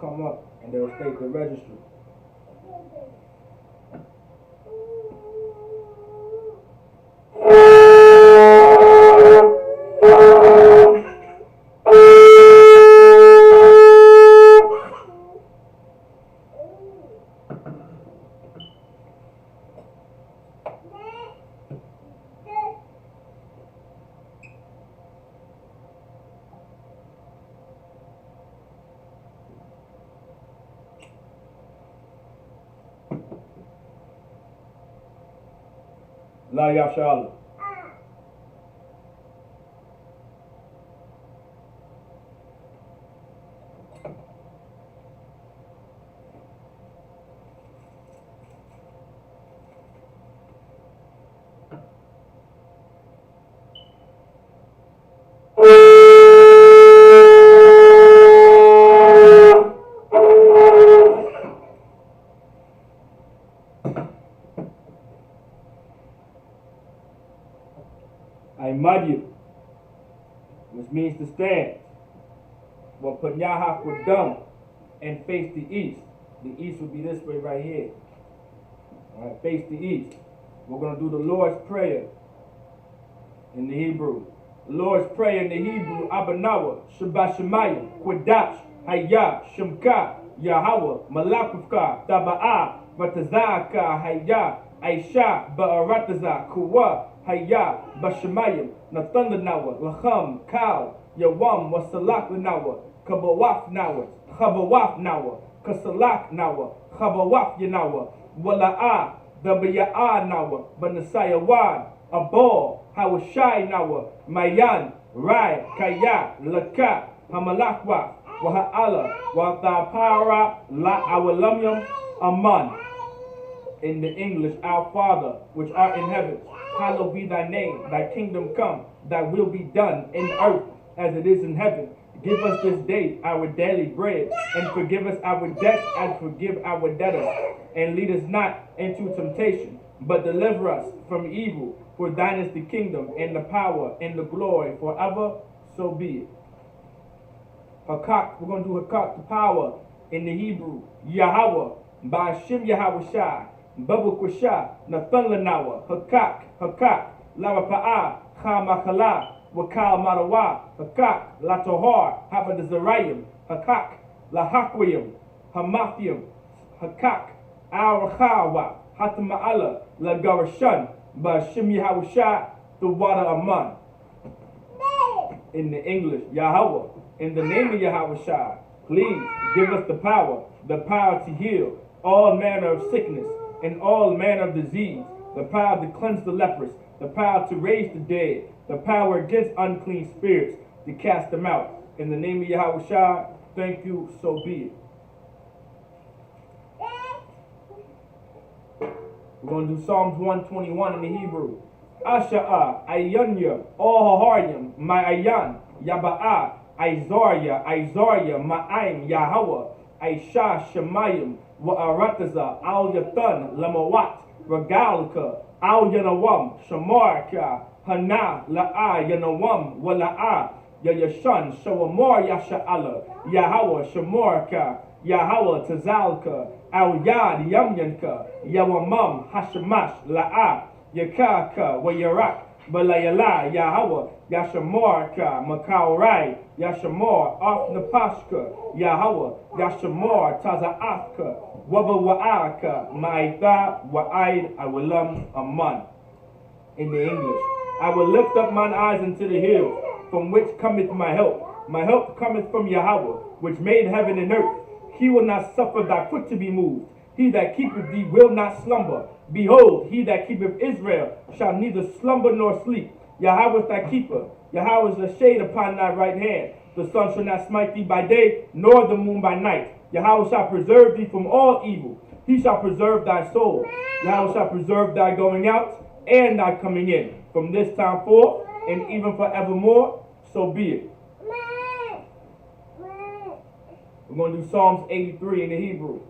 come up and they'll state the registry. La Yashala. Aimadu, which means to stand. Well, Panyahak would dumb and face the east. The east would be this way right here. All right, face the east. We're going to do the Lord's Prayer in the Hebrew. The Lord's Prayer in the Hebrew, Abanawa, Shabbat Shemayim, Quadash, Hayah, Shemka, Yahweh, Malakufka, Taba'a, Batazaka, Hayah, Aisha, Ba'arataza, Kuwa, Hayah, Bashemayim, Nathundanawa, Lacham, Kal, Yawam, Wasalak Nawa, Kabawaf Nawa, Chabawaf Nawa, Kasalak Nawa, Chabawaf Yanawa, Wala'a, Dabaya'a Nawa, Banasayawan, Abol, Hawashai Nawa, Mayan, Rai, Kaya, Laka, Hamalakwa, Waha'ala, Wathapara, La Awalamyam, Aman. In the English, our Father, which art in heaven, hallowed be thy name, thy kingdom come, thy will be done in earth as it is in heaven. Give us this day our daily bread, and forgive us our debts as forgive our debtors. And lead us not into temptation, but deliver us from evil. For thine is the kingdom, and the power, and the glory forever, so be it. Hakak, we're going to do Hakak, the power, in the Hebrew. Yahweh, Ba'ashim Yahweh Shai, Babu Kwasha, Nathan Lanawa, Hakak, Hakak, Larapa'a, Chamakala, Wakal Marawa, Hakak, Latohar, Habadazarayim, Hakak, Lahakwayim, Hamathium, Hakak, Arachawa, Hatama'ala, Lagarashan, Ba'ashim Yahweh Shai, the water Aman. In the English, Yahweh, in the name of Yahweh Shai, please give us the power to heal all manner of sickness and all manner of disease, the power to cleanse the lepers, the power to raise the dead, the power against unclean spirits, to cast them out. In the name of Yahweh Shai, thank you, so be it. We're going to do Psalms 121 in the Hebrew. Asha'a, Ayanya, Ohaharyam, Ma'ayan, Yaba'a, Aizarya, Ma'aim, Yahweh, Aisha, Shemayim, Wa'arataza, Al Yathan, Lamawat, Regalka, Al Yanawam, Shamarka, Hana, La'a, Yanawam, Wala'a, Yayashan, Shawamar, Yasha'ala, Yahweh, Shamarka, Yahweh, Tazalka, Al Yad, Yamyanka, Yawamam, Hashamash, La'a, Yakaka, Wayarak, Balayala, Yahweh, Yashamarka, Makaurai, Yashamar, Af Napashka, Yahweh, Yashamar, Taza'afka, Wabawa'aka, Ma'aitha, Wa'aid, Awalam, Aman. In the English, I will lift up mine eyes into the hills, from which cometh my help. My help cometh from Yahweh, which made heaven and earth. He will not suffer thy foot to be moved. He that keepeth thee will not slumber. Behold, he that keepeth Israel shall neither slumber nor sleep. Yahweh is thy keeper. Yahweh is the shade upon thy right hand. The sun shall not smite thee by day, nor the moon by night. Yahweh shall preserve thee from all evil. He shall preserve thy soul. Yahweh shall preserve thy going out and thy coming in, from this time forth and even forevermore. So be it. We're going to do Psalms 83 in the Hebrew.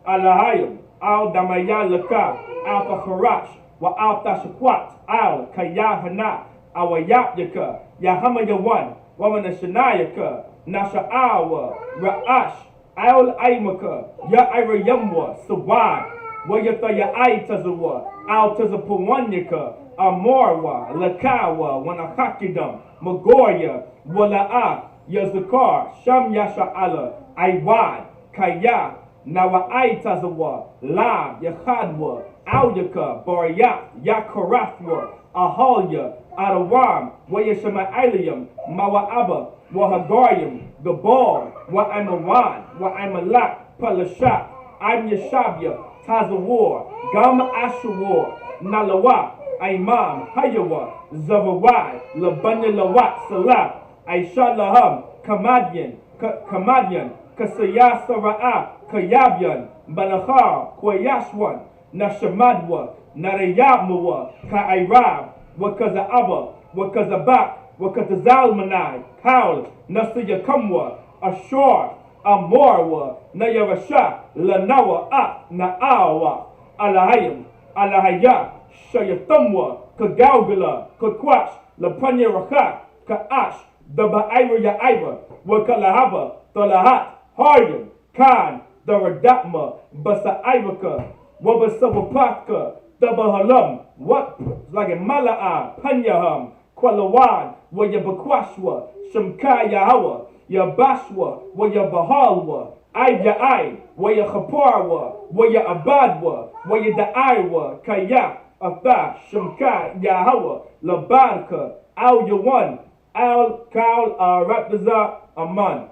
Alahayim, al damaya laka, al tacharash, wa al tashakwat, al kayahana, awayat yaka, yahama yawan, wamana shanayaka, Nasha'awa, Ra'ash, Al Aimaka, Ya Irayamwa, Sawad, Wayataya Aitazawa, Al Tazapawanyaka, Amorwa, Lakawa, Wanakakidam, Magoya, Wala'a, Yazakar, Sham Yasha'ala, Aiwad, Kaya, Nawa Aitazawa, Lab, Yahadwa, Alyaka, Baryak, Yakarafwa, Ahalya, Adawam, Wayashama'alium, Mawa'aba, Wahagarium, Gabal, Wa'amawan, Wa'amalak, Palashak, I'm Yashabya, Tazawar, Gama Ashawar, Nalawa, Imam, Hayawa, Zavawai, Labanya Lawat, Salah, Aisha Laham, Kamadian, Kasaya Sara'a, Kayabyan, Balahar, Kwayashwan, Nashamadwa, Narayamawa, Ka'irab, Wakaza'aba, Wakazabak, Wakatazalmanai, Kaul, Nasiyakamwa, Ashor, Amorwa, Nayarasha, Lanawa, Na'awa, Alahayim, Alahaya, Shayatamwa, Kagaugala, Kakwash, Lapanya Raka, Ka'ash, Dabaira Yaira, Wakalahaba, Talahat, Haryam, Khan, Daradapma, Basairaka, Wabasawapatka, Dabahalam, what like a Mala'a, Panyaham, Kwalawan, Wayabakwashwa, Shamkayahawa, Yabashwa, Wayabahalwa, Ayai, Wayahaparwa, Wayabadwa, Wayadaiwa, Kaya, Atha, Shamka, Yahawa, Labarka, Al Yawan, Al Kal, Rataza, Aman.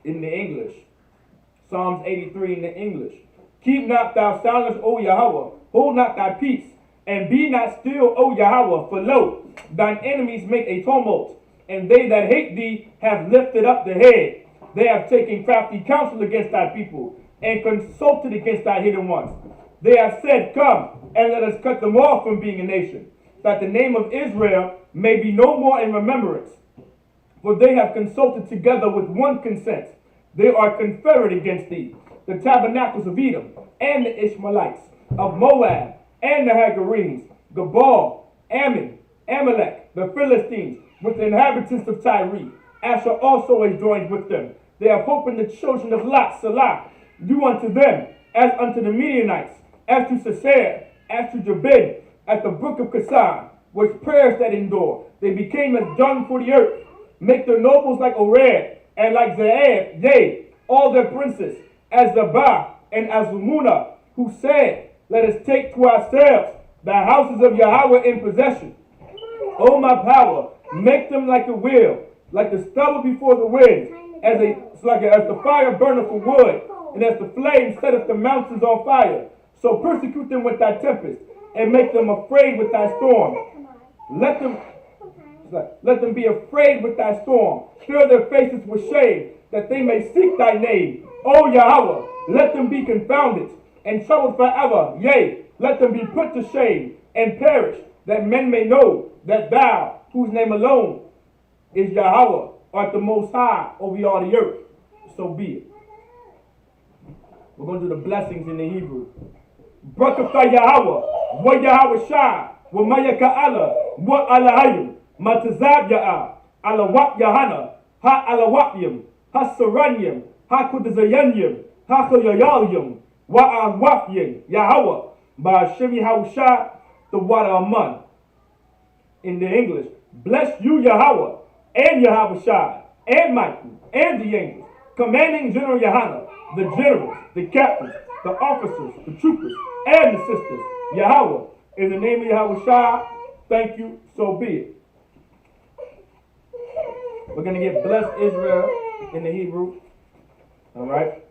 In the English. Psalms 83 in the English. Keep not thou silence, O Yahweh, hold not thy peace, and be not still, O Yahweh, for lo, thine enemies make a tumult, and they that hate thee have lifted up the head. They have taken crafty counsel against thy people, and consulted against thy hidden ones. They have said, come, and let us cut them off from being a nation, that the name of Israel may be no more in remembrance. For they have consulted together with one consent. They are confederate against thee, the tabernacles of Edom, and the Ishmaelites, of Moab, and the Hagarenes, Gabal, Ammon, Amalek, the Philistines, with the inhabitants of Tyre. Asher also is joined with them. They have hope in the children of Lot, Salah. Do unto them, as unto the Midianites, as to Sisera, as to Jabin, at the brook of Kasan, which prayers that endure. They became as dung for the earth. Make their nobles like Ored, and like Zeeb, yea, all their princes, as Zabah and as Zalmunna, who said, let us take to ourselves the houses of Yahweh in possession. O my power, make them like a wheel, like the stubble before the wind, as the fire burneth for wood, and as the flame setteth the mountains on fire. So persecute them with thy tempest, and make them afraid with thy storm. Let them be afraid with thy storm. Fill their faces with shame, that they may seek thy name. O Yahweh, let them be confounded and troubled forever. Yea, let them be put to shame and perish, that men may know that thou, whose name alone is Yahweh, art the most high over all the earth. So be it. We're going to do the blessings in the Hebrew. Barakatha Yahweh, wa Yahweh Shai, wa Mayaka Allah, wa Alahayim, Matazab Ya'ah, Alawak Yahana, Ha Alawakyim, Ha Saranyim, Ha Kudazayanyim, Ha Kuyayaliyim, Wa Awafyin, Yahweh, Ba'ashim Yahushai, the water Aman. In the English, bless you Yahweh, and Yahweh Shai, and Michael, and the angels, commanding General Yahana, the generals, the captains, the officers, the troopers, and the sisters. Yahweh, in the name of Yahweh Shai, thank you, so be it. We're going to get blessed Israel in the Hebrew. All right.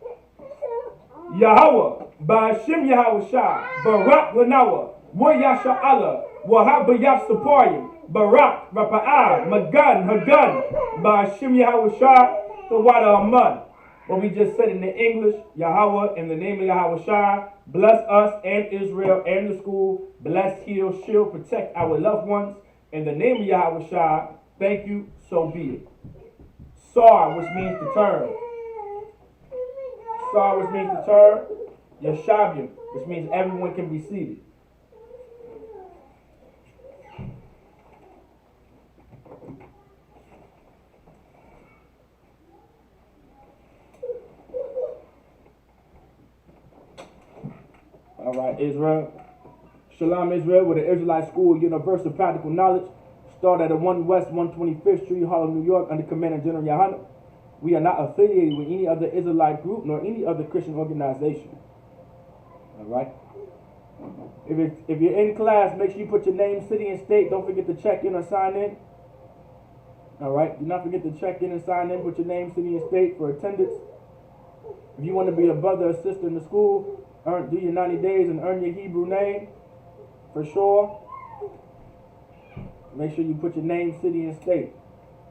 Yahweh, Ba'ashim Yahweh Shai, Barak Lanawa, Wa Yasha Allah, Wa Habayaf Saparim, Barak, Rapa'ah, Magan, Hagan, Ba'ashim Yahweh Shai, the water Aman. What we just said in the English, Yahweh, in the name of Yahweh Shai, bless us and Israel and the school. Bless, heal, shield, protect our loved ones. In the name of Yahweh Shai, thank you, so be it. Sar, which means to turn. Sar, which means to turn. Yashabyim, which means everyone can be seated. All right, Israel. Shalom, Israel, with the Israelite School Universal Practical Knowledge. Start at the 1 West 125th Street, Harlem, New York, under Commander General Yohana. We are not affiliated with any other Israelite group nor any other Christian organization. All right. If you're in class, make sure you put your name, city, and state. Don't forget to check in or sign in. All right. Do not forget to check in and sign in. Put your name, city, and state for attendance. If you want to be a brother or sister in the school, do your 90 days and earn your Hebrew name for sure. Make sure you put your name, city, and state.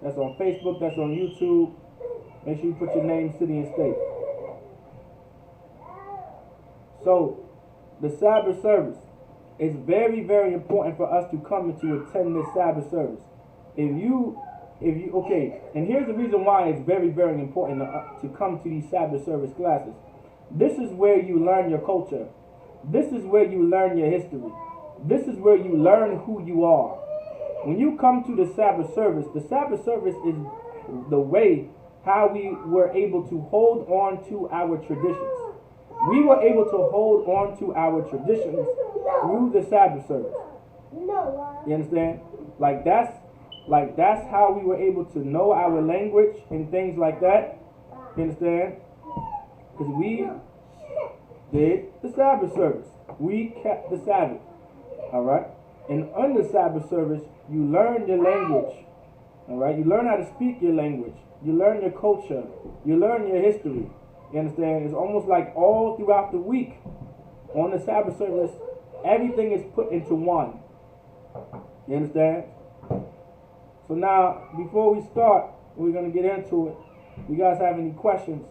That's on Facebook. That's on YouTube. Make sure you put your name, city, and state. So, the Sabbath service is very, very important for us to come and to attend this Sabbath service. Okay, and here's the reason why it's very, very important to come to these Sabbath service classes. This is where you learn your culture. This is where you learn your history. This is where you learn who you are. When you come to the Sabbath service is the way how we were able to hold on to our traditions. We were able to hold on to our traditions through the Sabbath service. You understand? Like that's how we were able to know our language and things like that. You understand? Because we did the Sabbath service. We kept the Sabbath. All right? And on the Sabbath service, you learn your language. All right? You learn how to speak your language. You learn your culture. You learn your history. You understand? It's almost like all throughout the week on the Sabbath service, everything is put into one. You understand? So now, before we start, we're going to get into it. If you guys have any questions,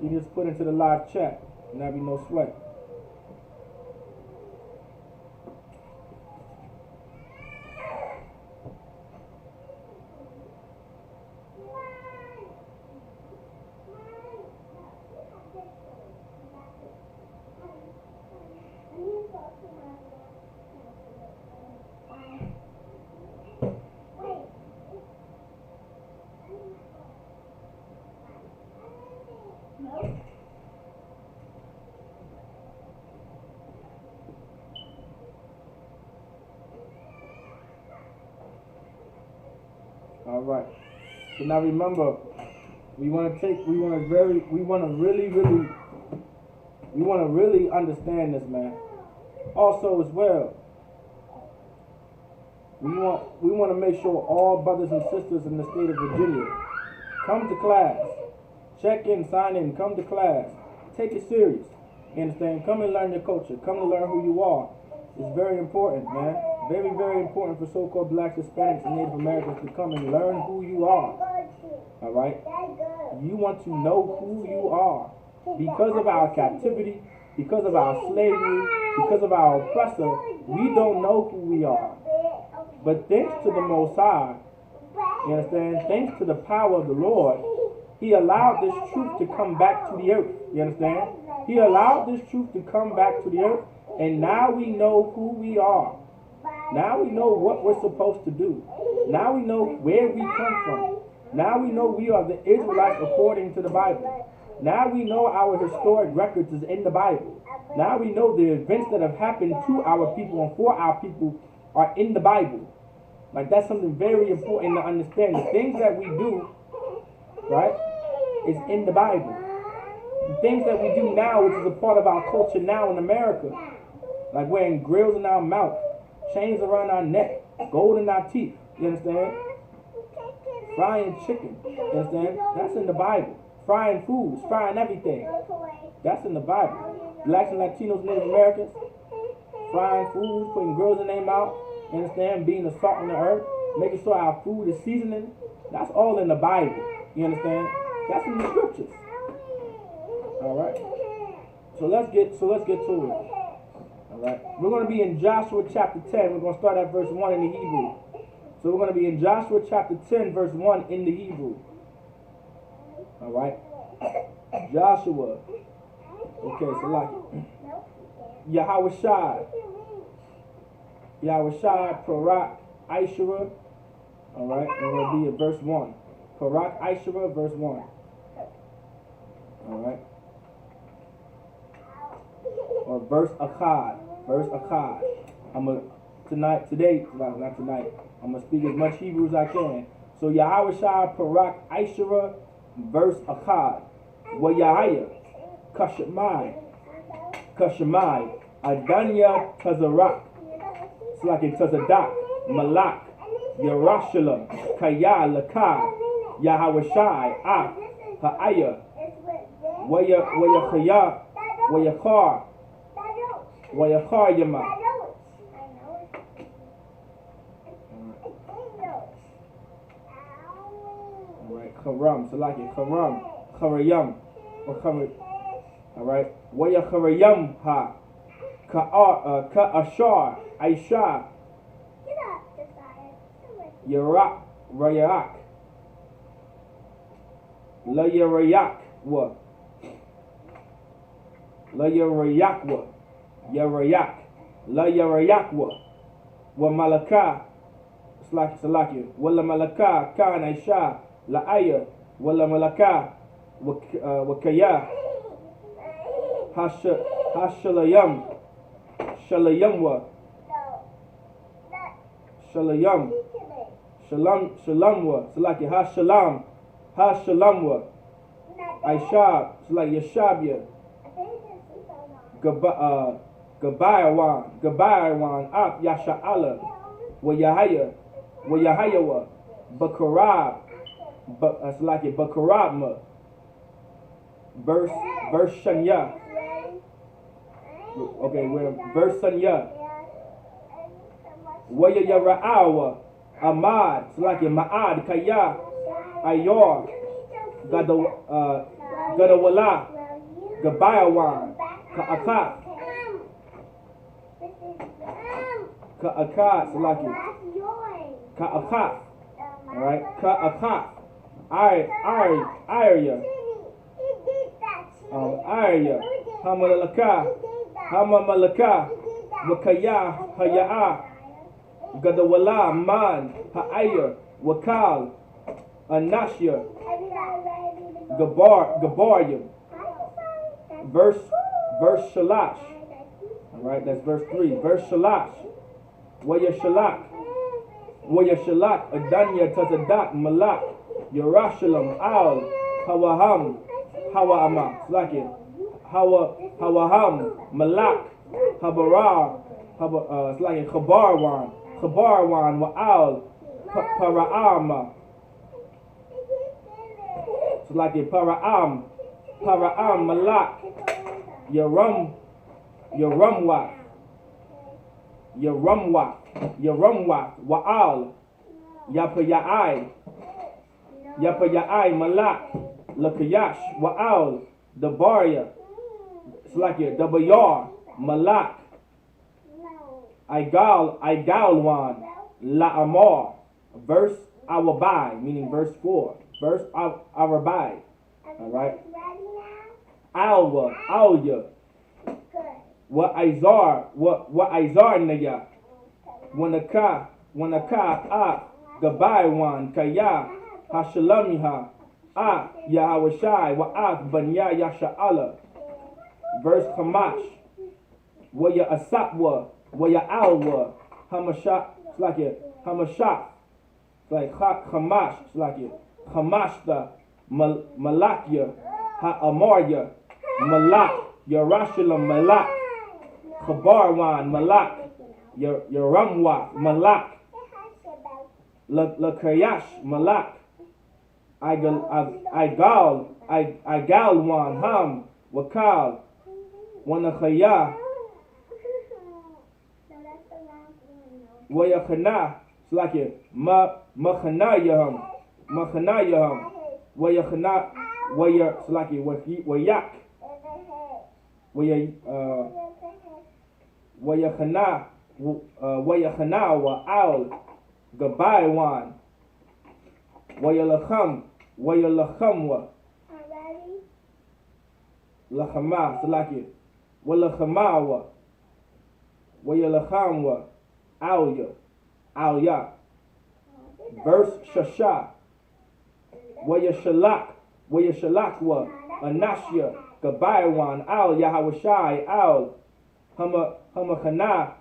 you just put into the live chat, and there'll be no sweat. All right. So now remember, we want to really understand this, man. Also, as well, we want to make sure all brothers and sisters in the state of Virginia come to class, check in, sign in, come to class, take it serious. You understand? Come and learn your culture. Come to learn who you are. It's very important, man. Very, very important for so-called blacks, Hispanics, and Native Americans to come and learn who you are. All right? You want to know who you are. Because of our captivity, because of our slavery, because of our oppressor, we don't know who we are. But thanks to the Most High, you understand? Thanks to the power of the Lord, He allowed this truth to come back to the earth. You understand? He allowed this truth to come back to the earth. And now we know who we are. Now we know what we're supposed to do. Now we know where we come from. Now we know we are the Israelites according to the Bible. Now we know our historic records is in the Bible. Now we know the events that have happened to our people and for our people are in the Bible. Like, that's something very important to understand. The things that we do, right, is in the Bible. The things that we do now, which is a part of our culture now in America, like wearing grills in our mouth, chains around our neck, gold in our teeth, you understand? Frying chicken, you understand? That's in the Bible. Frying foods, frying everything. That's in the Bible. Blacks and Latinos, Native Americans, frying foods, putting grills in their mouth, you understand? Being the salt on the earth, making sure our food is seasoning. That's all in the Bible, you understand? That's in the scriptures. All right. So let's get to it. All right. We're going to be in Joshua chapter 10. We're going to start at verse 1 in the Hebrew. So we're going to be in Joshua chapter 10, verse 1 in the Hebrew. All right. Joshua. Okay, so like Yahushua. Yahushua, Parak, Ishua. All right. We're going to be at verse 1. Parak, Ishua, verse 1. All right. verse Akkad. Verse Akkad. Not tonight, I'm going to speak as much Hebrew as I can. So Yahweh Shai Parak Aishara, verse Akkad. Wa Yahaya, Kashamai, Adanya Tazarak, it's like in Tazadak, Malak, Yerushalayim, Kaya, Lakah, Yahweh Shai, Ha'aya, Wayachar Yama. Alright, Charam, Salaki, Charayam, alright, Wayacharayam Ha, Ka'ashar, Aisha, Rayak, La Yarayak wa Malaka Salaki Wala Malaka Kan Aisha La Aya Wala Malaka Wakaya Hashalayam wa Shalam wa Salaki Hashalam wa Aisha Salaki Yashabia Gabayawan Ak Yasha'ala wa Yahaya wa Bakarab Salaki Bakarabma verse Shanya. Okay, we're verse Shanya. Waya Yara'awa Ahmad Salaki Ma'ad Kaya Ayor Gadawala Gabayawan Ka'akat Salaki Ka'akat. Alright, Ka'akat Arya Hamamalaka Wakaya Haya'a Gadawala Man Ha'aya Wakal Anashya Gabarya verse Shalash. Alright, that's verse 3. Verse Shalash. Waya Shalak Adanya Tazadak Malak Yerushalayim Al Hawa'ama. It's like it. Hawaham Malak Habarar it's like it. Khabarwan Wa'al Para'ama. It's like it. Para'am Malak Yaramwa Wa'al Yapayai Malak Lakayash Wa'al Dabarya. It's like it. Dabayar Malak Igalwan La'amar. Verse Awabai, meaning verse 4. Verse Awabai. Alright. Alya. Wa Izar Naya. Wanaka Gabaywan Kaya Hashalamiha Yahweh Shai Wa'ak Banya Yasha'ala. Verse Hamash Waya Asapwa Waya Alwa Hamasha. It's like it. Hamasha. It's like Hamash. It's like it. Hamashta Malakya Ha'amarya Malak Yerushalayim Malak Khabarwan Malak Yaramwa Malak Lakayash Malak Igalwan Ham Wakal Wanachaya Wayachana. It's like it. Machanayaham Wayachana it's like it. Wayak Wayachana Wa'al Gabaywan Wayalachamwa Lachama Salaki Walachamawa Wayalachamwa Alya verse Shasha Wayashalakwa Anashya Gabaywan Al Yahweh Shai Al Hamachana,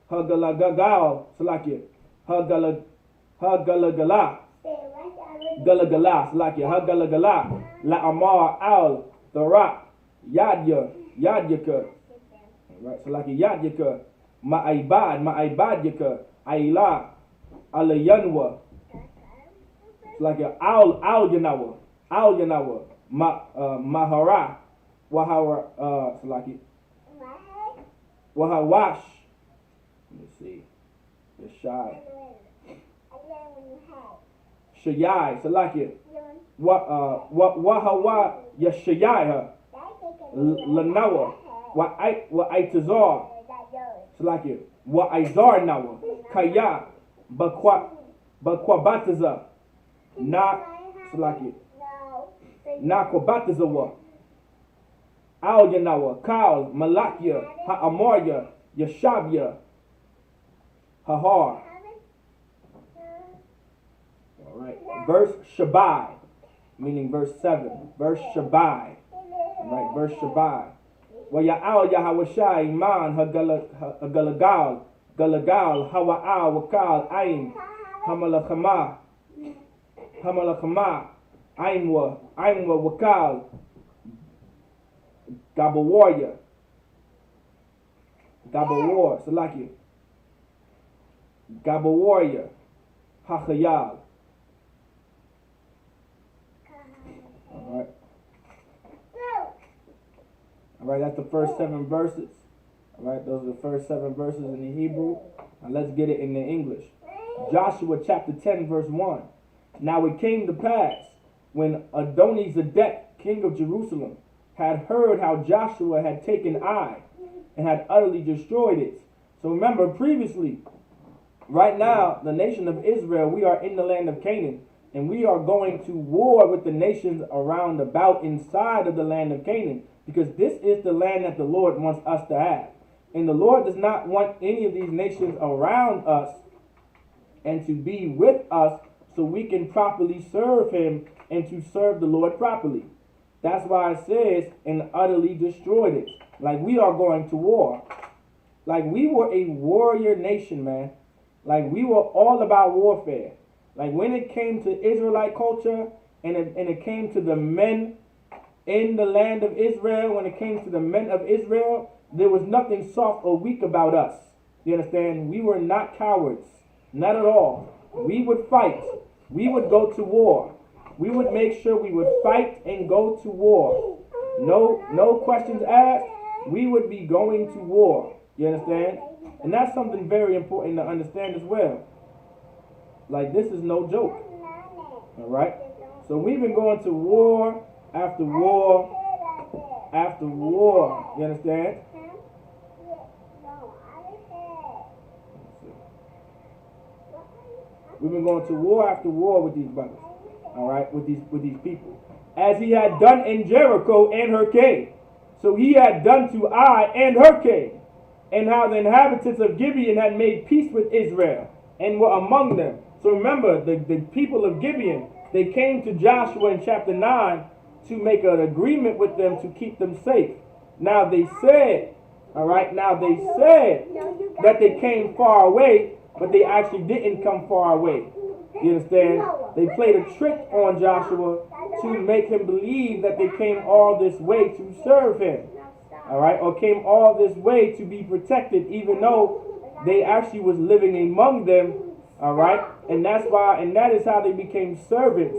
Hagalagagal, Salakia, Hagalagala, Galagala, Salakia, Hagalagala, La Amar Al, Tharak, Yadyaka, right, Salakia, Yadyaka, Ma'ibad Yaka, Aila, Alayanwa, Salakia, Al Yanawa, Mahara, Wahara, Salakia, Wahawash. Let me see. Yashai. Shayai. Salakia. Wahawa Yashayai. Lanawa. Wa Aitazar. Salakia. Wa Aizar Nawa. Kaya. Bakwabataza. Na. Salakia. Na Kwabatazawa. Al Yanawa, Kal, Malakia, Ha'amarya, Yashabya, Hahar. All right. Verse Shabai, meaning verse 7. Verse Shabai. All right. Verse Shabai. Wa Ya'al Yahawashai, Iman, Hagalagal, Galagal, Hawa'al, Wakal, Ain, Hamalachama, Ainwa, Wakal, Gabawar, Salakia. Gabawarya, Hachayal. Alright. Alright, that's the first 7 verses. Alright, those are the first 7 verses in the Hebrew. Now let's get it in the English. Joshua chapter 10, verse 1. Now it came to pass, when Adoni-Zedek, king of Jerusalem, had heard how Joshua had taken Ai and had utterly destroyed it. So remember previously, right now, the nation of Israel, we are in the land of Canaan, and we are going to war with the nations around about inside of the land of Canaan, because this is the land that the Lord wants us to have. And the Lord does not want any of these nations around us and to be with us so we can properly serve him and to serve the Lord properly. That's why it says, and utterly destroyed it. Like we are going to war. Like we were a warrior nation, man. Like we were all about warfare. Like when it came to Israelite culture and it came to the men in the land of Israel, when it came to the men of Israel, there was nothing soft or weak about us. You understand? We were not cowards. Not at all. We would fight. We would go to war. We would make sure we would fight and go to war. No questions asked. We would be going to war. You understand? And that's something very important to understand as well. Like this is no joke. Alright? So we've been going to war after war after war. You understand? We've been going to war after war with these brothers. Alright, with these people. As he had done in Jericho and her king. So he had done to Ai and her king. And how the inhabitants of Gibeon had made peace with Israel and were among them. So remember, the people of Gibeon, they came to Joshua in chapter 9 to make an agreement with them to keep them safe. Now they said, that they came far away, but they actually didn't come far away. You understand? They played a trick on Joshua to make him believe that they came all this way to serve him. Alright? Or came all this way to be protected, even though they actually was living among them. Alright? And that's why, and that is how they became servants.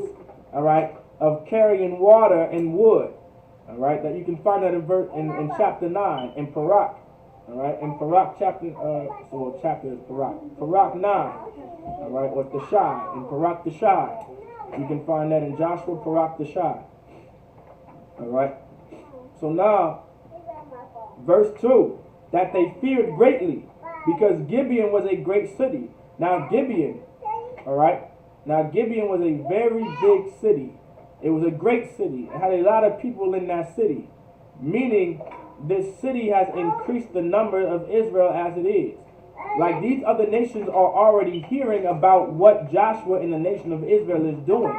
Alright? Of carrying water and wood. Alright? That you can find that in chapter 9, in Parak. Alright? In Parak chapter, chapter is Parak. Parak 9. Alright? Or Tashai. In Parak Tashai. You can find that in Joshua, Parak Tashai. Alright? So now, verse 2. That they feared greatly, because Gibeon was a great city. Now Gibeon, alright? Now Gibeon was a very big city. It was a great city. It had a lot of people in that city. Meaning, this city has increased the number of Israel as it is. Like these other nations are already hearing about what Joshua and the nation of Israel is doing.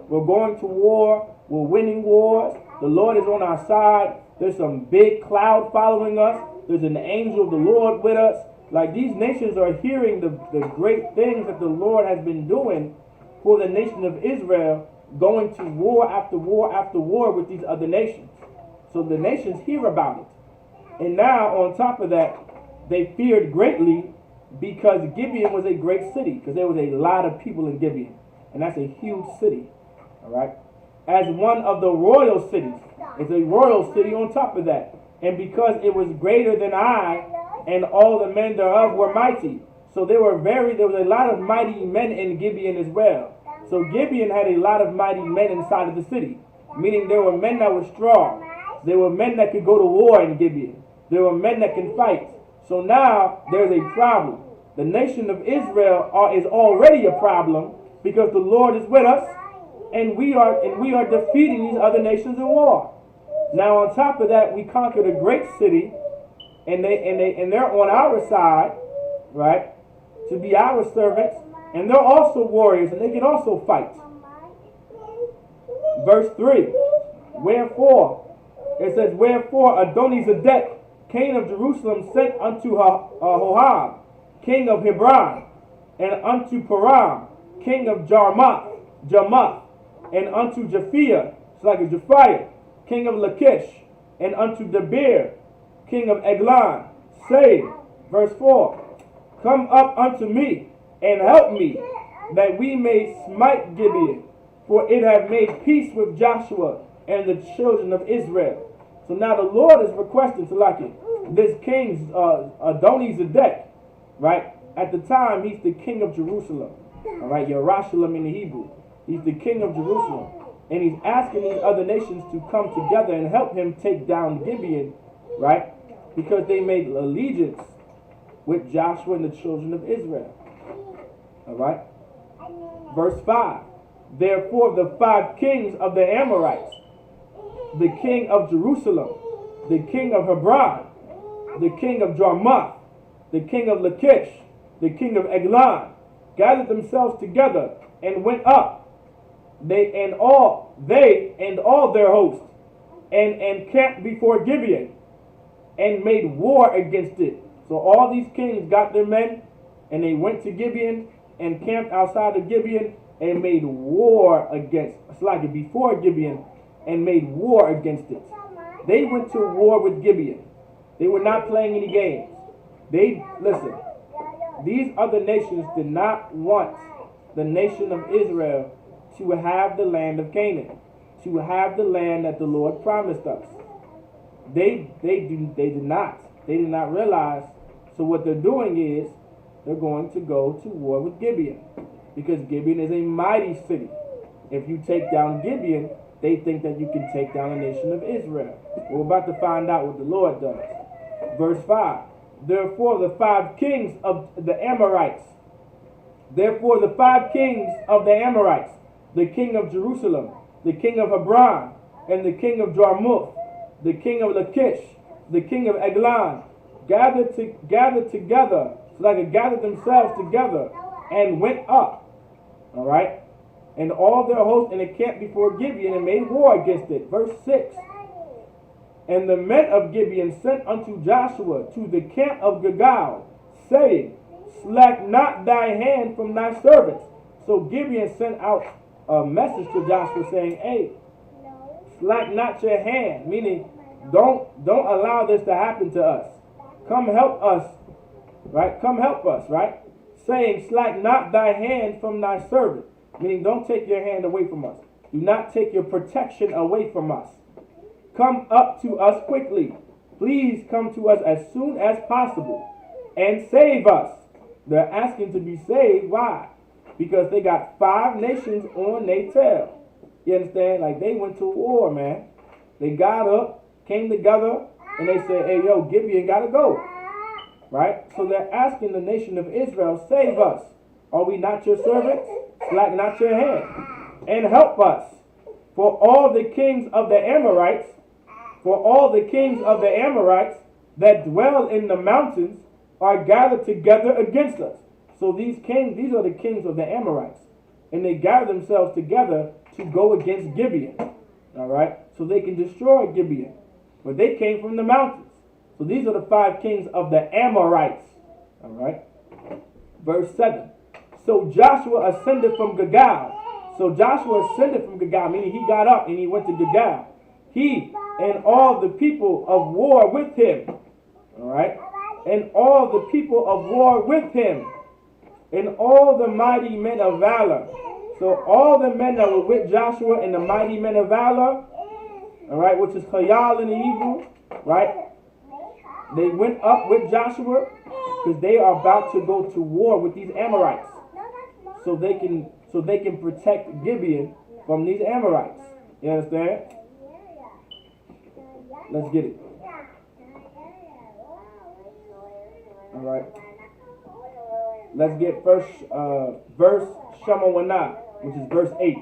We're going to war. We're winning wars. The Lord is on our side. There's some big cloud following us. There's an angel of the Lord with us. Like, these nations are hearing the great things that the Lord has been doing for the nation of Israel, going to war after war after war with these other nations. So the nations hear about it. And now, on top of that, they feared greatly because Gibeon was a great city, because there was a lot of people in Gibeon. And that's a huge city. All right? As one of the royal cities. It's a royal city on top of that. And because it was greater than I, and all the men thereof were mighty. So there was a lot of mighty men in Gibeon as well. So Gibeon had a lot of mighty men inside of the city. Meaning there were men that were strong. There were men that could go to war in Gibeon. There were men that can fight. So now there's a problem. The nation of Israel is already a problem because the Lord is with us, and we are defeating these other nations in war. Now on top of that, we conquered a great city, and they're on our side, right, to be our servants, and they're also warriors, and they can also fight. Verse 3. It says, wherefore Adoni-Zedek, king of Jerusalem, sent unto Hoham, king of Hebron, and unto Param, king of Jarmuth, and unto Japhiah, it's like a Japhiah, king of Lachish, and unto Debir, king of Eglon, saying, verse 4, come up unto me, and help me, that we may smite Gibeon, for it hath made peace with Joshua and the children of Israel. So now the Lord is requesting this king Adoni-Zedek, right? At the time, he's the king of Jerusalem. All right, Yerushalayim in the Hebrew. He's the king of Jerusalem. And he's asking these other nations to come together and help him take down Gibeon, right? Because they made allegiance with Joshua and the children of Israel. All right? Verse 5. Therefore the 5 kings of the Amorites, the king of Jerusalem, the king of Hebron, the king of Jarmuth, the king of Lachish, the king of Eglon, gathered themselves together and went up, they and all their host, and camped before Gibeon, and made war against it. So all these kings got their men, and they went to Gibeon and camped outside of Gibeon and made war before Gibeon, and made war against it. They went to war with Gibeon. They were not playing any games. These other nations did not want the nation of Israel to have the land of Canaan, to have the land that the Lord promised us. They did not realize. So what they're doing is they're going to go to war with Gibeon, because Gibeon is a mighty city. If you take down Gibeon, they think that you can take down the nation of Israel. We're about to find out what the Lord does. Verse 5. Therefore the 5 kings of the Amorites, the king of Jerusalem, the king of Hebron, and the king of Jarmuth, the king of Lachish, the king of Eglon, gathered together, gathered themselves together and went up. All right? And all their hosts and encamped before Gibeon and made war against it. Verse 6. And the men of Gibeon sent unto Joshua to the camp of Gilgal, saying, slack not thy hand from thy servants. So Gibeon sent out a message to Joshua saying, hey, slack not your hand, meaning don't allow this to happen to us. Come help us, right? Come help us, right? Saying, slack not thy hand from thy servant, meaning don't take your hand away from us. Do not take your protection away from us. Come up to us quickly. Please come to us as soon as possible and save us. They're asking to be saved. Why? Because they got 5 nations on their tail. You understand? Like, they went to war, man. They got up, came together, and they said, hey, yo, Gibeon got to go. Right? So they're asking the nation of Israel, save us. Are we not your servants? Slack not your hand. And help us. For all the kings of the Amorites, that dwell in the mountains are gathered together against us. So these are the kings of the Amorites. And they gather themselves together to go against Gibeon. All right? So they can destroy Gibeon. but they came from the mountains. So these are the 5 kings of the Amorites. All right. Verse 7. So Joshua ascended from Gilgal. So Joshua ascended from Gilgal, meaning he got up and he went to Gilgal. He and all the people of war with him. All right. And all the people of war with him. And all the mighty men of valor. So all the men that were with Joshua and the mighty men of valor, all right, which is Chayal in the Hebrew, right? They went up with Joshua because they are about to go to war with these Amorites, so they can protect Gibeon from these Amorites. You understand? Let's get it. All right. Let's get first verse Shemawanah, which is verse 8.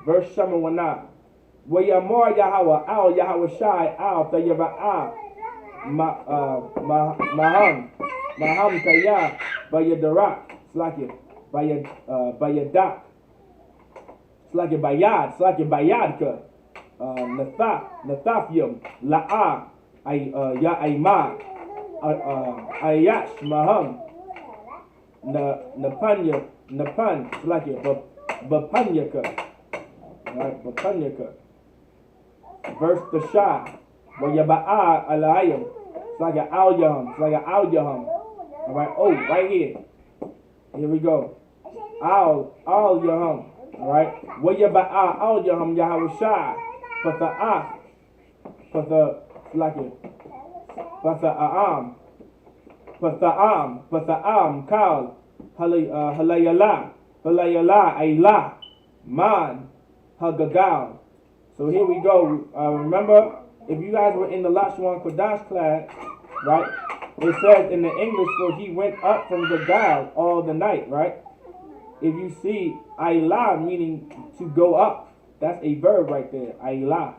Verse Shemawanah. Wayamor Yahweh al Yahweh Shai al Tayaba'ah Maham Kaya Bayadarak Slaki Bayadak Slaki Bayad Slaki Bayadka Nathafyum La'a Ya'ima Ayash Maham Napanya Napan Slaki Bapanyaka. Right, Bapanyaka. Verse the Shah, Wayaba'a Alayim. It's like an Al Yaham. It's like an Al Yaham. Alright, oh, right here. Here we go. Al Yaham. Alright. Wayaba'a Al Yaham Yahweh Shah. Fata'ah. Fata'am. Kal. Halayala. Ayla. Man. Hagagal. So here we go. Remember, if you guys were in the Lashwan Kodash class, right? It says in the English, so he went up from Gilgal all the night, right? If you see Ayla meaning to go up, that's a verb right there. Ayla.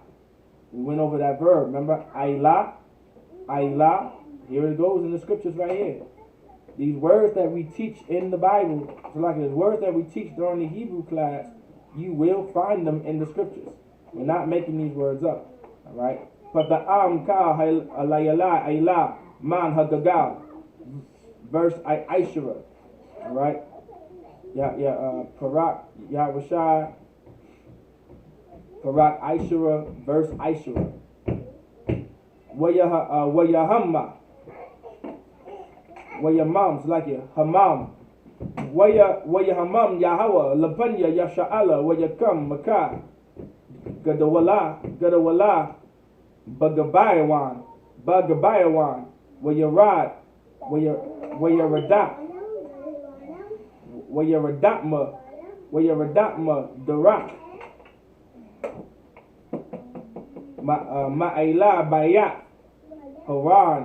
We went over that verb. Remember, Ayla. Here it goes in the scriptures right here. These words that we teach in the Bible, so like the words that we teach during the Hebrew class, you will find them in the scriptures. We're not making these words up. Alright? But the ka alayala ayla man hagagal. Verse Aishara. Alright? Parak Yahweh Parak Aishara. Verse Aishara. Wayahamma. Wayamam. It's like it. Hamam. Wayahamam Yahweh. Lapanya Yasha'ala. Wayakam Makah. Gadawala, Bagabayawan, Wayarad, Wayaradapma, Darak, Ma'ayla Bayat, Haran,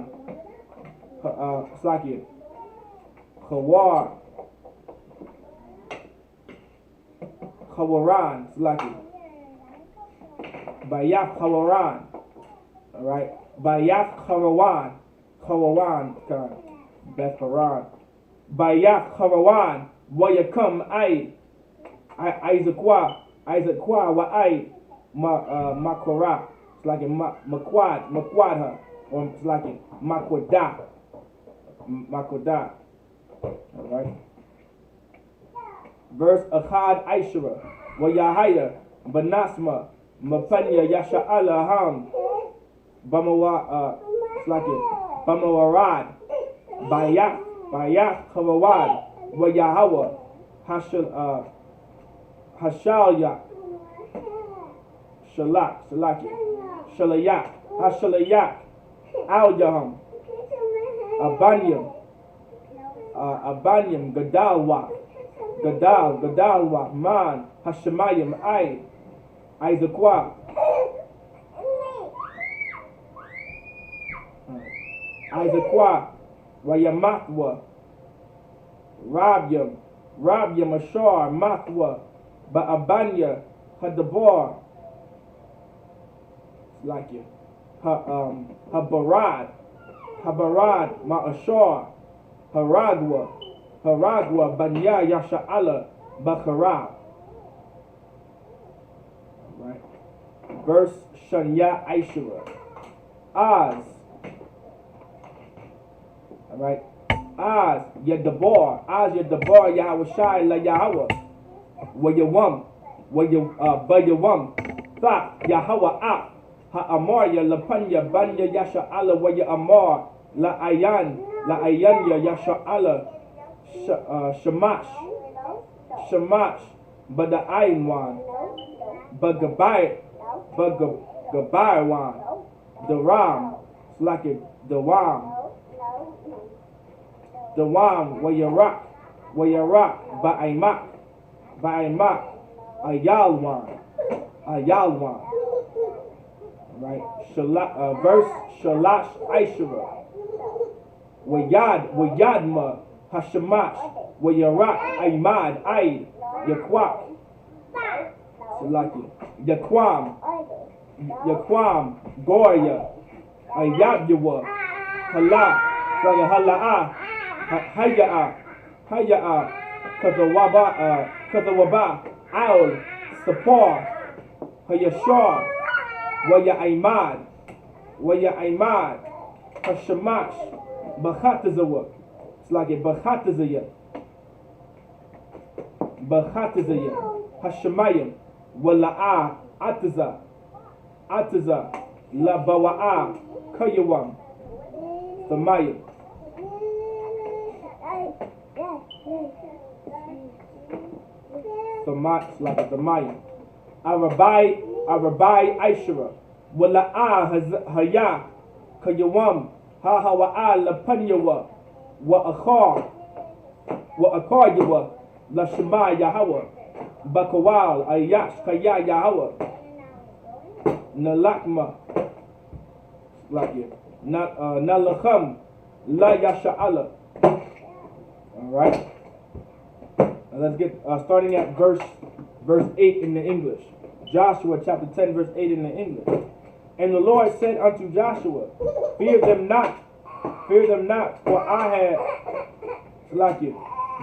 Slaki, Hawar, Hawaran, Slaki. Bayaf Hawaran. Alright. Bayaf Hawaran. Beth Haran. Bayaf Hawaran. Wayakam Isupk wa Makora. It's like a Makwadha. Or it's like a Makoda. Alright. Verse Achad Aishara. Wayahaya. Banasma. Mapanya Yasha'ala Ham Bamawarad Bayak Kawawad Wayahawa Hashalya Shalayak Al Yaham Abanyam Gadalwa Man Hashemayim Isupk, Wayamatwa, Rabyam Ashar, Matwa, Ba'abanya, Hadabar, like it, Habarad, Ma'ashar, Haragwa, Banya Yasha'ala, Bakharab. Right. Verse Shanya Aishara. Az. Alright. Az Yadabar. Az Yadabar Yahweh Shai La Yahweh. Wayawam. Bayawam. Thak Yahweh Ak. Ha'amar La Panya Banya Yasha Allah Waya Amar. La Ayan Ya Yasha Allah. Shamash. Bada Aimwan. Bagabai Wan. Daram. It's like it. Dawam. Wayarak. Ba'aimak. Ayalwan. Right? Verse Shalash Aishara. Wayadma. Hashamash. Wayarak. Aimad. Aid. Yakwak. Salaki. Yakwam. Goya. Ayabyawa. Hala. Hala'ah. Haya'a. Kazawaba. Aul. Sapar. Hayashar. Waya Aimad. Hashamash. Bachatazawa. It's like a Bachatazaya. Hashamayim. Wala'ah. Ataza. Labawa'ah. Kayawam. Samayim. Like the Mayim. Arabai Aishara. Wala'ah Haya. Kayawam. Hawa'ah Lapanyawa. Wa'akar Yawa. Lashma Yahweh. Bakawal Ayash Kaya Yahweh. Nalakma. Like it. Nalacham. La Yasha'ala. Alright. Let's get starting at verse 8 in the English. Joshua chapter 10 verse 8 in the English. And the Lord said unto Joshua, fear them not, for I have, like it.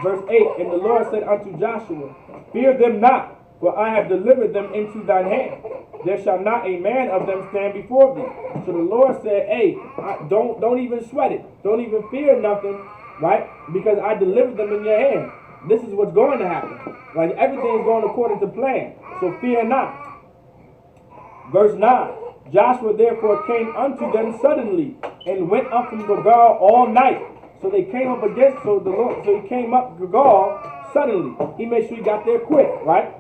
Verse 8, and the Lord said unto Joshua, fear them not, for I have delivered them into thine hand. There shall not a man of them stand before thee. So the Lord said, hey, don't even sweat it. Don't even fear nothing, right? Because I delivered them in your hand. This is what's going to happen. Like everything is going according to plan. So fear not. Verse 9. Joshua therefore came unto them suddenly and went up from Gilgal all night. So they came up against, so he came up Gilgal suddenly. He made sure he got there quick, right?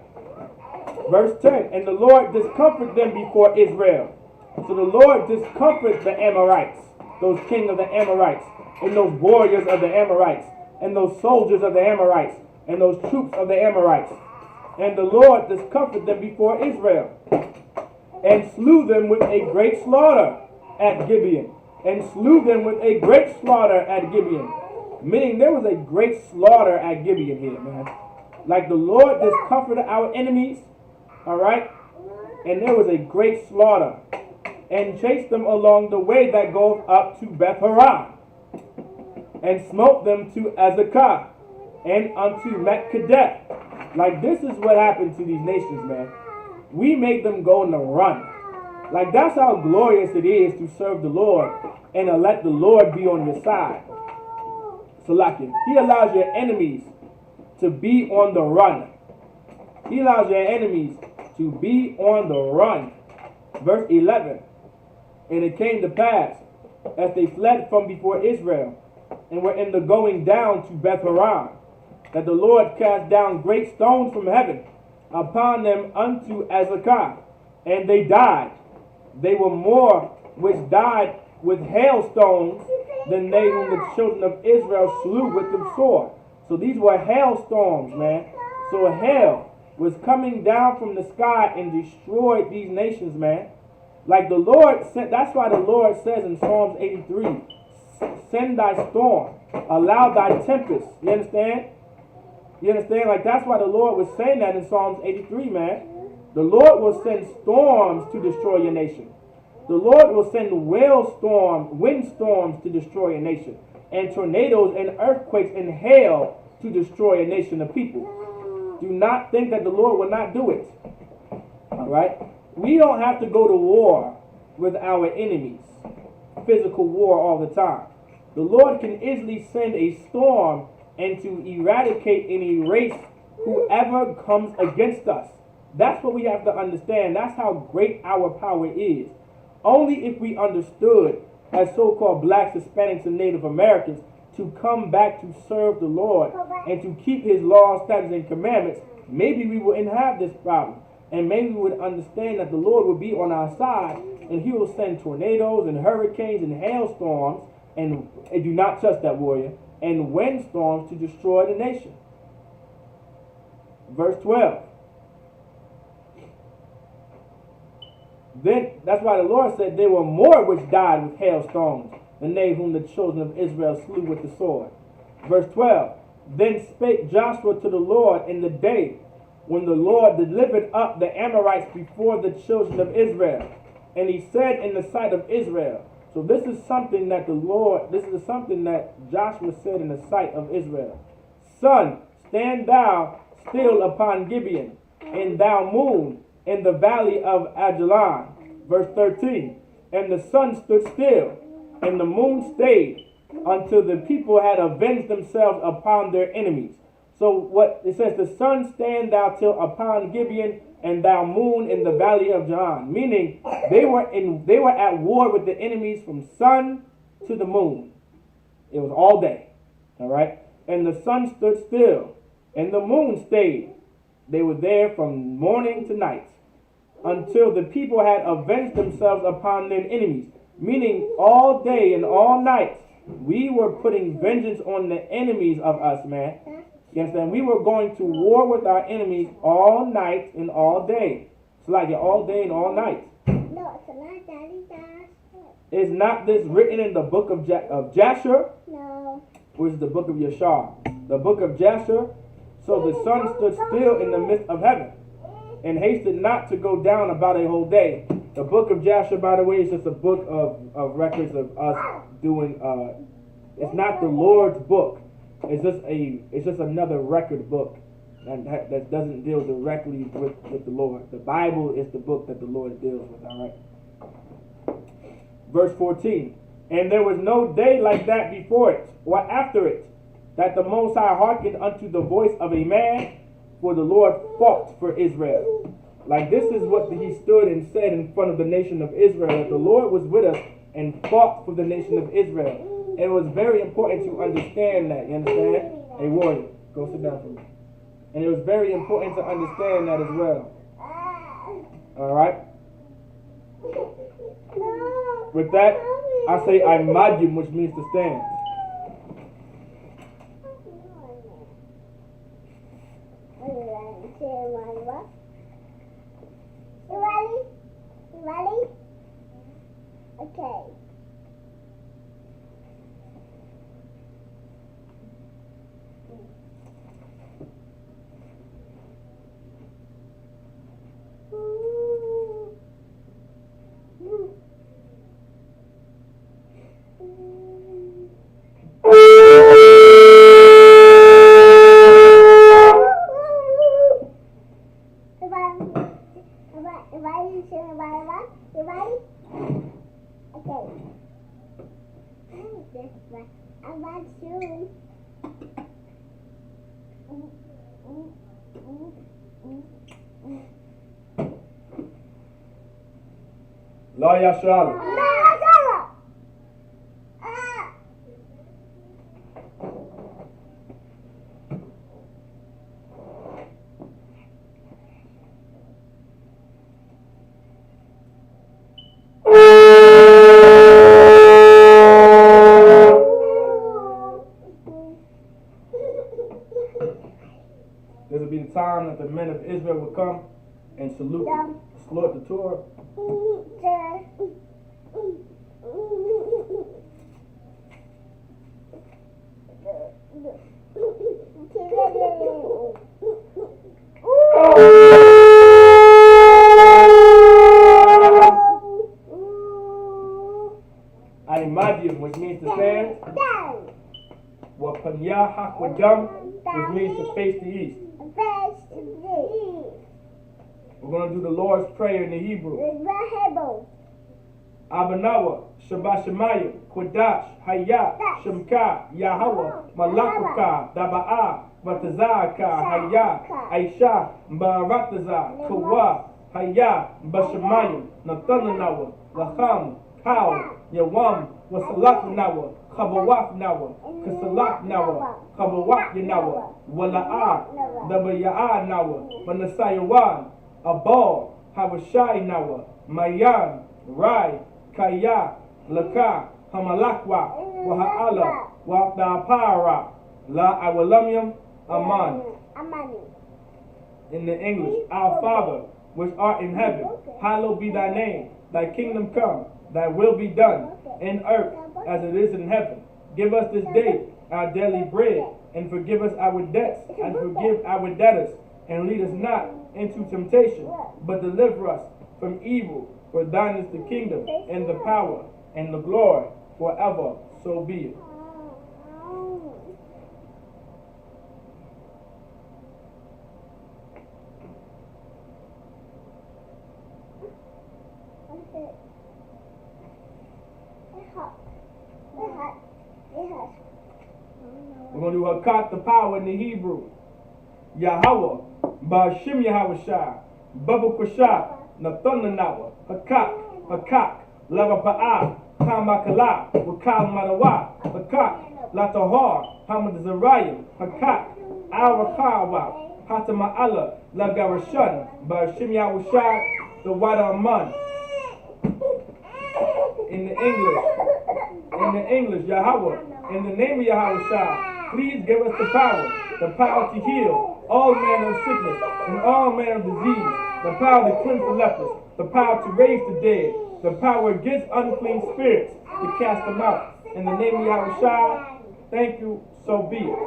Verse 10, and the Lord discomfited them before Israel. So the Lord discomfited the Amorites, those kings of the Amorites, and those warriors of the Amorites, and those soldiers of the Amorites, and those troops of the Amorites. And the Lord discomfited them before Israel, and slew them with a great slaughter at Gibeon. Meaning there was a great slaughter at Gibeon here, man. Like the Lord discomfited our enemies, alright? And there was a great slaughter. And chased them along the way that goes up to Beth Horon. And smote them to Azekah and unto Mekkedeth. Like this is what happened to these nations, man. We make them go on the run. Like that's how glorious it is to serve the Lord and to let the Lord be on your side. So like it, He allows your enemies to be on the run. He allows your enemies to be on the run. Verse 11. And it came to pass, as they fled from before Israel, and were in the going down to Beth Horon, that the Lord cast down great stones from heaven upon them unto Azekah, and they died. They were more which died with hailstones than they whom the children of Israel slew with the sword. So these were hailstorms, man. So hail was coming down from the sky and destroyed these nations, man. Like the Lord said, that's why the Lord says in Psalms 83, send thy storm, allow thy tempest. You understand? You understand? Like that's why the Lord was saying that in Psalms 83, man. The Lord will send storms to destroy your nation. The Lord will send windstorms to destroy a nation, and tornadoes and earthquakes and hail to destroy a nation of people. Do not think that the Lord will not do it. All right? We don't have to go to war with our enemies. physical war all the time. The Lord can easily send a storm and to eradicate and erase whoever comes against us. That's what we have to understand. That's how great our power is. Only if we understood, as so-called blacks, Hispanics, and Native Americans, to come back to serve the Lord and to keep his laws, statutes, and commandments, maybe we wouldn't have this problem. And maybe we would understand that the Lord will be on our side and he will send tornadoes and hurricanes and hailstorms, and do not touch that, warrior, and windstorms to destroy the nation. Verse 12. Then that's why the Lord said there were more which died with hailstones than they whom the children of Israel slew with the sword. Verse 12. Then spake Joshua to the Lord in the day when the Lord delivered up the Amorites before the children of Israel. And he said in the sight of Israel. So this is something that something that Joshua said in the sight of Israel. Sun, stand thou still upon Gibeon, and thou moon in the valley of Ajalon. Verse 13. And the sun stood still, and the moon stayed, until the people had avenged themselves upon their enemies. So what it says, the sun stand thou till upon Gibeon, and thou moon in the valley of Ajalon. Meaning they were at war with the enemies from sun to the moon. It was all day. All right. And the sun stood still, and the moon stayed. They were there from morning to night, until the people had avenged themselves upon their enemies. Meaning all day and all night, we were putting vengeance on the enemies of us, man. You understand? We were going to war with our enemies all night and all day. It's like all day and all night. No, it's not, Daddy. Is not this written in the book of Jasher? No. Which is the book of Yashar. The book of Jasher. So the sun stood still in the midst of heaven, and hasted not to go down about a whole day. The book of Jasher, by the way, is just a book of records of us doing. It's not the Lord's book. It's just another record book that doesn't deal directly with the Lord. The Bible is the book that the Lord deals with. All right. Verse 14. And there was no day like that before it or after it, that the Most High hearkened unto the voice of a man, for the Lord fought for Israel. Like this is what he stood and said in front of the nation of Israel, that the Lord was with us and fought for the nation of Israel. And it was very important to understand that. You understand? Hey, warrior, go sit down for me. And it was very important to understand that as well. All right? With that, I say Imagim, which means to stand. You ready? Okay. La Yashara. This will be the time that the men of Israel will come and salute the Torah. Imagine, which means to stand. Wapanya Hakwadam, which means to face the east. We're going to do the Lord's Prayer in the Hebrew. Abanawa, Shabashamayim, Kodash, Hayat, Shemka, Yahweh, Malakaka, Daba'a, Batazaka, Hayat, Aisha, Barataza, Kawa, Hayat, Bashamayim, Nathanawa, Laham, Kal, Yawam, Wasalak Nawa, Kabawak Nawa, Kasalak Nawa, Kabawak Yanawa, Wala'a, Dabaya'a Nawa, Manasayawan, Abal, Habashai Nawa, Mayan, Rai, Kaya, Laka, Hamalakwa, Waha'ala, Wa'dapara, La Awalamyam, Aman. In the English, Our Father, which art in heaven, hallowed be thy name. Thy kingdom come, thy will be done, in earth as it is in heaven. Give us this day our daily bread, and forgive us our debts, and forgive our debtors. And lead us not into temptation, but deliver us from evil. For thine is the kingdom, and the power, and the glory, forever. So be it. We're going to do Hakat, the power in the Hebrew. Yahweh, Ba'ashim Yahweh Shah, Babu Kwashah, Nathanawa, Hakak, Lavapa'a, Hamakala, Wakal Manawa, Hakak, Latahar, Hamad Zarayim, Hakak, Awakawa, Hatama'ala, Lagarashan, Ba'ashim Yahweh Shah, the Wadaman. In the English, Yahweh, in the name of Yahweh Shah, please give us the power to heal all manner of sickness and all manner of disease, the power to cleanse the lepers, the power to raise the dead, the power against unclean spirits to cast them out. In the name of Yahweh Shah, thank you, so be it.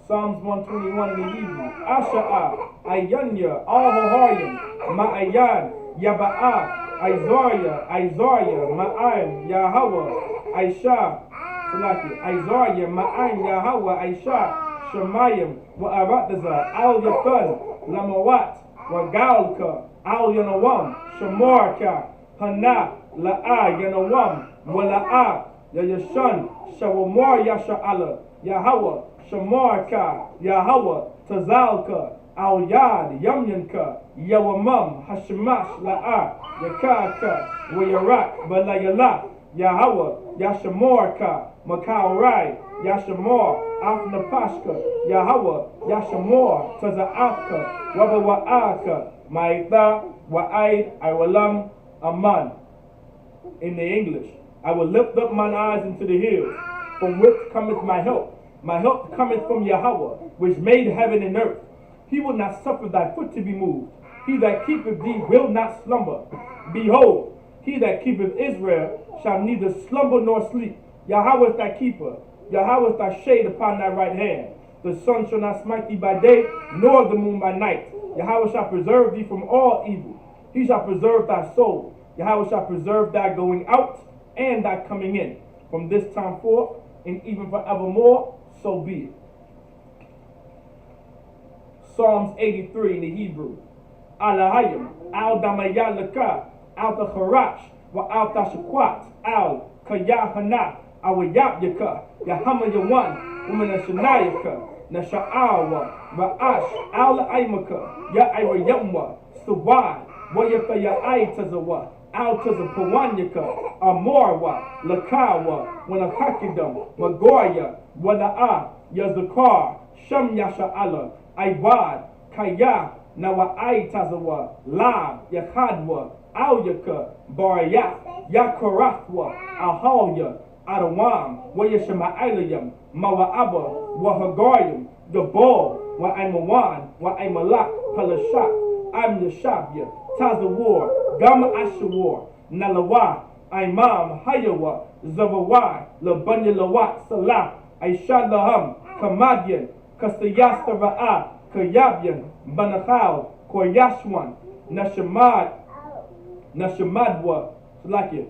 Psalms 121 in the Hebrew. Asha'a, Ayanya, Al-Hoharim, Ma'ayan, Yaba'a, Isaiah, Ma'ayim, Yahweh, Aisha, Salaki, Isaiah, Ma'ayim, Yahweh, Aisha, Shemayim, Wa'arataza, Al-Yathan, Lamawat, Wagalka, Al-Yanawam, Shamarka, Hana, La'a, Yanawam, Wala'a, Yayashan, Shawamar, Yasha'ala, Yahweh, Shamarka, Yahweh, Tazalka, Al-Yad, Yamyanka, Yawamam, Hashemash, La'a, Yakaka, Wayarak, Balayala, Yahweh, Yashamorka, Makaurai, Yashamor, Afnapashka, Yahweh, Yashamor, Taza'aka, Wabawa'aka, Maitha, Wa'aid, Iwalam, Aman. In the English, I will lift up mine eyes into the hills, from which cometh my help. My help cometh from Yahweh, which made heaven and earth. He will not suffer thy foot to be moved. He that keepeth thee will not slumber. Behold, he that keepeth Israel shall neither slumber nor sleep. Yahweh is thy keeper. Yahweh is thy shade upon thy right hand. The sun shall not smite thee by day, nor the moon by night. Yahweh shall preserve thee from all evil. He shall preserve thy soul. Yahweh shall preserve thy going out and thy coming in, from this time forth and even forevermore. So be it. Psalms 83 in the Hebrew. Alahayim, al damayalaka, al tacharash, wa al tashakwat, al kayahana, awayap yaka, yahama yawan, woman shanayaka, nasha'awa, ra'ash, al aimaka, ya ayrayamwa, sawad, wayaka ya aitazawa, al tazapawanyaka, amorwa, lakawa, wanakakidam, magoya, wala'a, yazakar, sham yasha'ala, Aiwad, Kaya, Nawa Aitazawa, La, Yakadwa, Alyaka, Baraya, Yakarathwa, Ahalya, Adawam, Wayashama Mawa'aba, Wahagayam, Gabal, Wa'aimawan, Wa'aimalak, Palashat, Amyashabya, Tazawar, Gama Ashawar, Nalawa, Imam, Hayawa, Zavawai, Labanya Lawat, Salah, Aishadaham, Kamadian, Kasayasta Ra'a, Kayabyan, Banachal, Koyashwan, Nashamadwa, Salakya,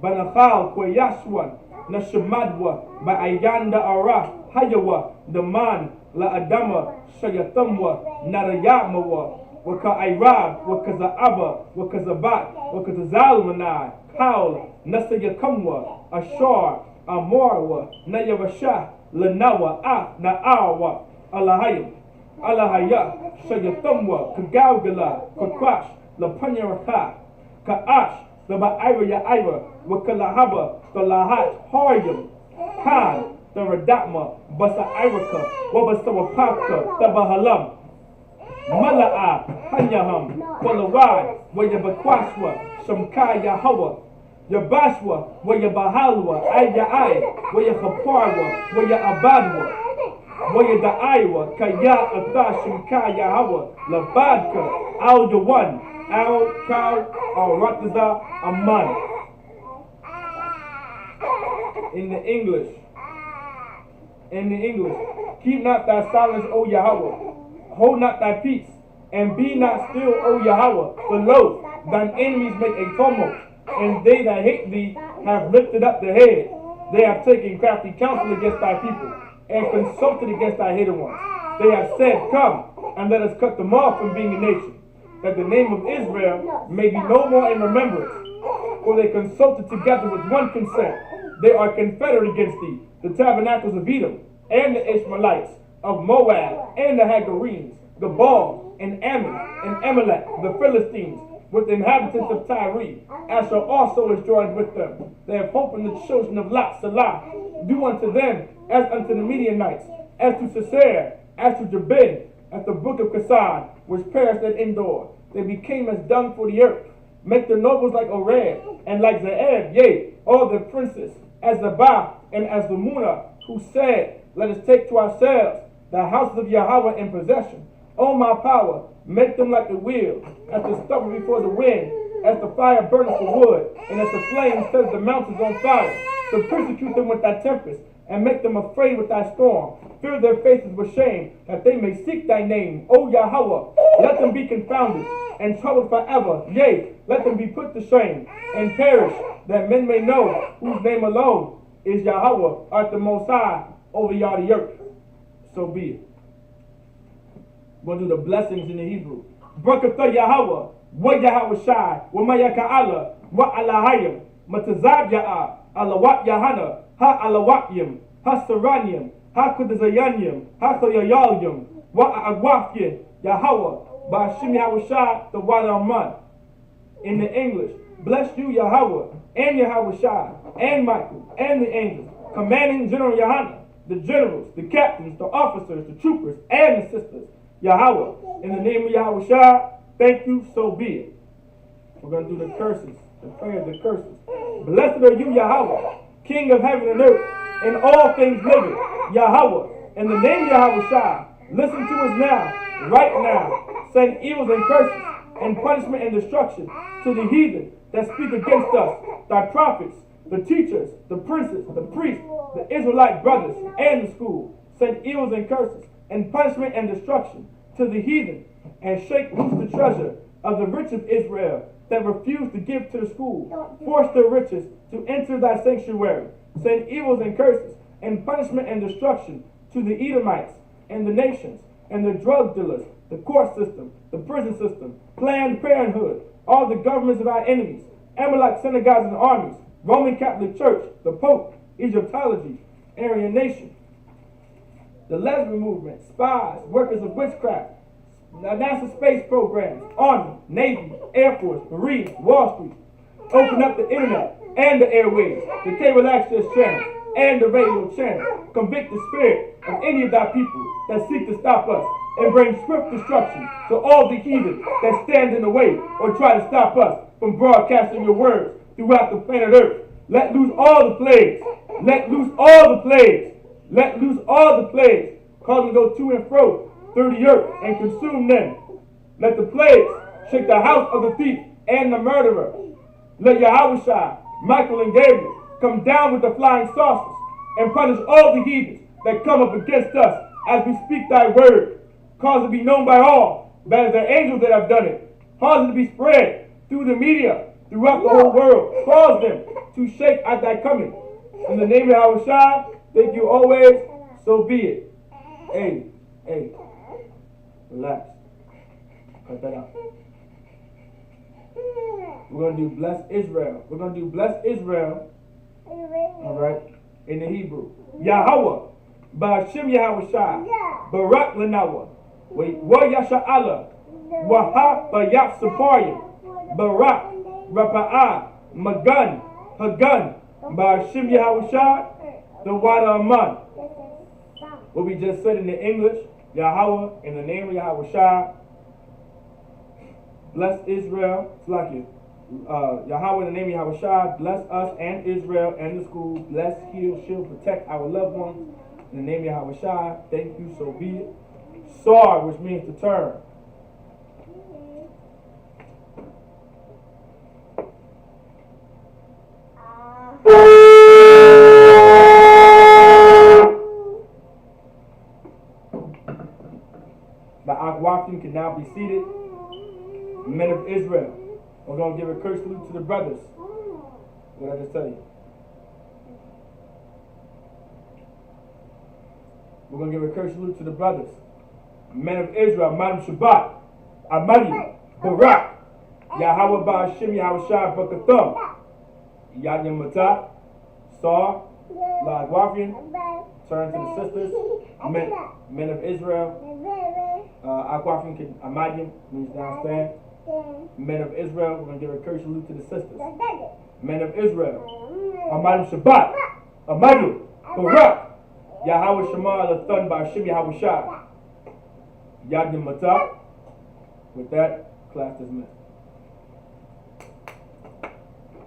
Banachal, Koyashwan, Nashamadwa, Ba'ayanda Ara, Hayawa, Daman, La Adama, Shayatamwa, Narayamawa, وكأيراب وكزأبا وكزبات وكزالمناي حول نسيكموا أشار أموروا نيبشاه لنوا نعوا Alahayim, Alahaya, Shayathamwa, Kagalgala, Kakwash, Lapanyaraka, Kaash, the Ba'ira Ya'ira, Wakalahaba, the Lahat, Haryam, Khan, the Radatma, Basa Iraka, Wabasawapaka, the Bahalam, Mala'a, Hanyaham, Walawad, Wayabakwashwa, Shamka Yahawa, Yabashwa, Wayabahalwa, Aya'ai, Wayahaparwa, Wayabadwa. Waya da Iowa, Kaya Atashim Kaya Hawa, Labadka, Al Yawan, Al Kal, Al Rataza, Aman. In the English, keep not thy silence, O Yahweh, hold not thy peace, and be not still, O Yahweh, for lo, thine enemies make a tumult, and they that hate thee have lifted up the head. They have taken crafty counsel against thy people, and consulted against thy hidden ones. They have said, come, and let us cut them off from being a nation, that the name of Israel may be no more in remembrance. For they consulted together with one consent. They are confederate against thee, the tabernacles of Edom, and the Ishmaelites, of Moab, and the Hagarenes, the Baal, and Ammon, and Amalek, the Philistines, with the inhabitants of Tyre. Asher also is joined with them. They have hope in the children of Lot, Salah. Do unto them as unto the Midianites, as to Sisera, as to Jabin, as the book of Kasad, which perished at Endor. They became as dung for the earth. Make the nobles like Oreb, and like Zeeb, yea, all the princes, as Zabah, and as the Munah, who said, let us take to ourselves the houses of Yahweh in possession. O my power, make them like the wheel, as the stubble before the wind, as the fire burneth the wood, and as the flame sets the mountains on fire. So persecute them with thy tempest, and make them afraid with thy storm. Fill their faces with shame, that they may seek thy name. O Yahweh, let them be confounded, and troubled forever. Yea, let them be put to shame, and perish, that men may know whose name alone is Yahweh, art the Most High, over all the earth. So be it. We're going to do the blessings in the Hebrew. Barakatah Yahweh, wa Yahweh Shai, wa Mayaka Allah, wa Alahayim, Matazab Ya'ah, Alawat Yahana, Ha Alawatyim, Ha Saranyim, Ha Kudazayanyim, Ha Sayayalyim, Wa Agwafyin, Yahweh, Ba'ashim Yahweh Shai, the Wadaman. In the English, bless you Yahweh, and Yahweh Shai, and Michael, and the angels, commanding General Yahana, the generals, the captains, the officers, the troopers, and the sisters. Yahweh, in the name of Yahweh Shai, thank you, so be it. We're going to do the curses, the prayer of the curses. Blessed are you, Yahweh, King of heaven and earth, and all things living. Yahweh, in the name of Yahweh Shai, listen to us now, right now. Send evils and curses, and punishment and destruction to the heathen that speak against us, thy prophets, the teachers, the princes, the priests, the Israelite brothers, and the school. Send evils and curses, and punishment and destruction to the heathen, and shake loose the treasure of the rich of Israel that refuse to give to the school. Force their riches to enter thy sanctuary. Send evils and curses, and punishment and destruction to the Edomites, and the nations, and the drug dealers, the court system, the prison system, Planned Parenthood, all the governments of our enemies, Amalek synagogues and armies, Roman Catholic Church, the Pope, Egyptology, Aryan nation, the lesbian movement, spies, workers of witchcraft, the NASA space programs, Army, Navy, Air Force, Marines, Wall Street. Open up the internet and the airways, the cable access channels, and the radio channel. Convict the spirit of any of thy people that seek to stop us, and bring swift destruction to all the heathen that stand in the way or try to stop us from broadcasting your words throughout the planet Earth. Let loose all the plagues. Let loose all the plagues. Let loose all the plagues. Cause them to go to and fro through the earth and consume them. Let the plagues shake the house of the thief and the murderer. Let Yahushua, Michael, and Gabriel come down with the flying saucers and punish all the heathens that come up against us as we speak thy word. Cause it to be known by all that it's the angels that have done it. Cause it to be spread through the media throughout the whole world. Cause them to shake at thy coming. In the name of Yahushua, thank you always, so be it. Hey, relax. Cut that out. We're going to do bless Israel. We're going to do bless Israel. All right. In the Hebrew. Yahweh. Ba'ashem Yahweh Shai. Barak Lanawa. Wa Yasha Allah. Waha Bayat Safaria. Barak. Rapa'ah. Magun. Hagun. Ba'ashem Yahweh Shai. The water Aman. What we just said in the English. Yahweh in the name of Yahweh Shai. Bless Israel. It's like it. Yahweh in the name of Yahweh Shai, bless us and Israel and the school. Bless, heal, shield, protect our loved ones. In the name of Yahweh Shai, thank you, so be it. Sar, which means to turn. The Akwafim can now be seated. Men of Israel. We're going to give a curse salute to the brothers. What did I just tell you? We're going to give a curse salute to the brothers. Men of Israel, Madam Shabbat, Amadi, Barak, Yahweh Ba'ashem, Yahweh Shai, Bakathum, Yadya Matah, Sar, Lagwafian, turn to the sisters, men of Israel, Akwafian, Amadian, means downstand. Men of Israel, we're going to give a curse salute to the sisters. Men of Israel, Amadim Shabbat, Amadu, Barak, Yahweh Shema, the Thun by Hashem Yahweh Shai, Yad Matah. With that, class dismissed.